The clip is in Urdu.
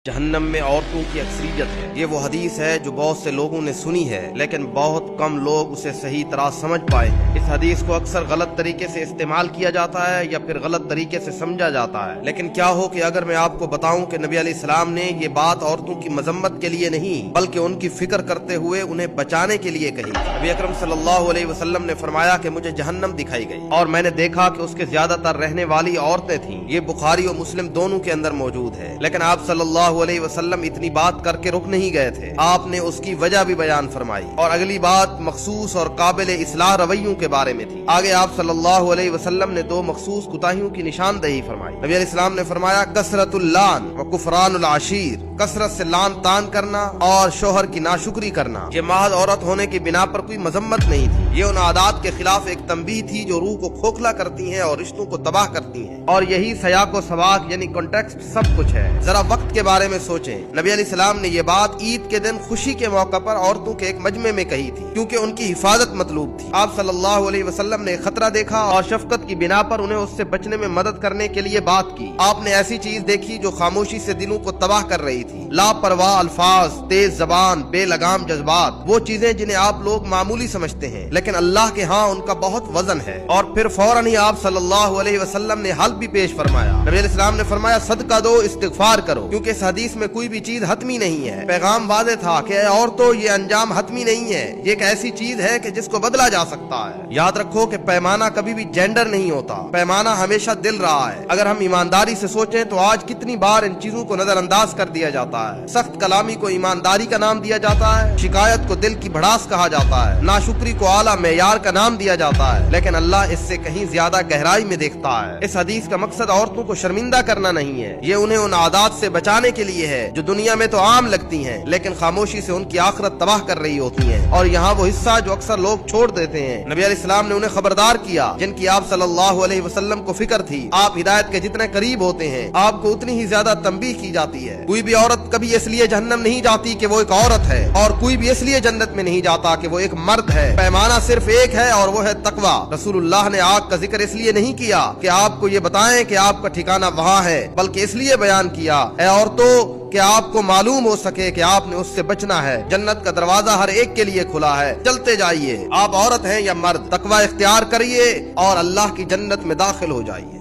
جہنم میں عورتوں کی اکثریت ہے۔ یہ وہ حدیث ہے جو بہت سے لوگوں نے سنی ہے لیکن بہت کم لوگ اسے صحیح طرح سمجھ پائے ہیں۔ اس حدیث کو اکثر غلط طریقے سے استعمال کیا جاتا ہے یا پھر غلط طریقے سے سمجھا جاتا ہے۔ لیکن کیا ہو کہ اگر میں آپ کو بتاؤں کہ نبی علیہ السلام نے یہ بات عورتوں کی مذمت کے لیے نہیں بلکہ ان کی فکر کرتے ہوئے انہیں بچانے کے لیے کہی۔ نبی اکرم صلی اللہ علیہ وسلم نے فرمایا کہ مجھے جہنم دکھائی گئی اور میں نے دیکھا کہ اس کے زیادہ تر رہنے والی عورتیں تھیں۔ یہ بخاری اور مسلم دونوں کے اندر موجود ہے۔ لیکن آپ صلی اللہ علیہ وسلم اتنی بات کر کے رک نہیں گئے تھے، آپ نے اس کی وجہ بھی بیان فرمائی اور اگلی بات مخصوص اور قابل اصلاح رویوں کے بارے میں تھی۔ آگے آپ صلی اللہ علیہ وسلم نے دو مخصوص کوتاہیوں کی نشاندہی فرمائی۔ نبی علیہ السلام نے فرمایا کثرت اللعن و کفران العشیر، کثرت سے لعن تان کرنا اور شوہر کی ناشکری کرنا۔ یہ محض عورت ہونے کی بنا پر کوئی مذمت نہیں تھی، یہ ان عادات کے خلاف ایک تنبیہ تھی جو روح کو کھوکھلا کرتی ہیں اور رشتوں کو تباہ کرتی ہیں، اور یہی سیاق و سباق یعنی کانٹیکسٹ سب کچھ ہے۔ ذرا وقت کے بارے میں سوچیں، نبی علیہ السلام نے یہ بات عید کے دن خوشی کے موقع پر عورتوں کے ایک مجمع میں کہی تھی کیونکہ ان کی حفاظت مطلوب تھی۔ آپ صلی اللہ علیہ وسلم نے خطرہ دیکھا اور شفقت کی بنا پر انہیں اس سے بچنے میں مدد کرنے کے لیے بات کی۔ آپ نے ایسی چیز دیکھی جو خاموشی سے دلوں کو تباہ کر رہی تھی، لاپرواہ الفاظ، تیز زبان، بے لگام جذبات، وہ چیزیں جنہیں آپ لوگ معمولی سمجھتے ہیں لیکن اللہ کے ہاں ان کا بہت وزن ہے۔ اور پھر فوراً ہی آپ صلی اللہ علیہ وسلم نے حل بھی پیش فرمایا۔ نبی علیہ السلام نے فرمایا صدقہ دو، استغفار کرو، کیونکہ اس حدیث میں کوئی بھی چیز حتمی نہیں ہے۔ پیغام واضح تھا کہ اے عورتوں، یہ انجام حتمی نہیں ہے، یہ ایک ایسی چیز ہے کہ جس کو بدلا جا سکتا ہے۔ یاد رکھو کہ پیمانہ کبھی بھی جینڈر نہیں ہوتا، پیمانہ ہمیشہ دل رہا ہے۔ اگر ہم ایمانداری سے سوچیں تو آج کتنی بار ان چیزوں کو نظر انداز کر دیا جاتا ہے۔ سخت کلامی کو ایمانداری کا نام دیا جاتا ہے، شکایت کو دل کی بھڑاس کہا جاتا ہے، ناشکری کو اعلیٰ معیار کا نام دیا جاتا ہے، لیکن اللہ اس سے کہیں زیادہ گہرائی میں دیکھتا ہے۔ اس حدیث کا مقصد عورتوں کو شرمندہ کرنا نہیں ہے، یہ انہیں ان عادات سے بچانے کے لیے ہے جو دنیا میں تو عام لگتی ہیں لیکن خاموشی سے ان کی آخرت تباہ کر رہی ہوتی ہیں، اور یہاں وہ حصہ جو اکثر لوگ چھوڑ دیتے ہیں۔ نبی علیہ السلام نے انہیں خبردار کیا جن کی آپ صلی اللہ علیہ وسلم کو فکر تھی۔ آپ ہدایت کے جتنے قریب ہوتے ہیں آپ کو اتنی ہی زیادہ تنبیہ کی جاتی ہے۔ کوئی بھی عورت کبھی اس لیے جہنم نہیں جاتی کہ وہ ایک عورت ہے، اور کوئی بھی اس لیے جنت میں نہیں جاتا کہ وہ ایک مرد ہے۔ پیمانہ صرف ایک ہے اور وہ ہے تقوی۔ رسول اللہ نے آگ کا ذکر اس لیے نہیں کیا کہ آپ کو یہ بتائیں کہ آپ کا ٹھکانہ وہاں ہے، بلکہ اس لیے بیان کیا اے عورتوں کہ آپ کو معلوم ہو سکے کہ آپ نے اس سے بچنا ہے۔ جنت کا دروازہ ہر ایک کے لیے کھلا ہے، چلتے جائیے، آپ عورت ہیں یا مرد، تقوی اختیار کریے اور اللہ کی جنت میں داخل ہو جائیے۔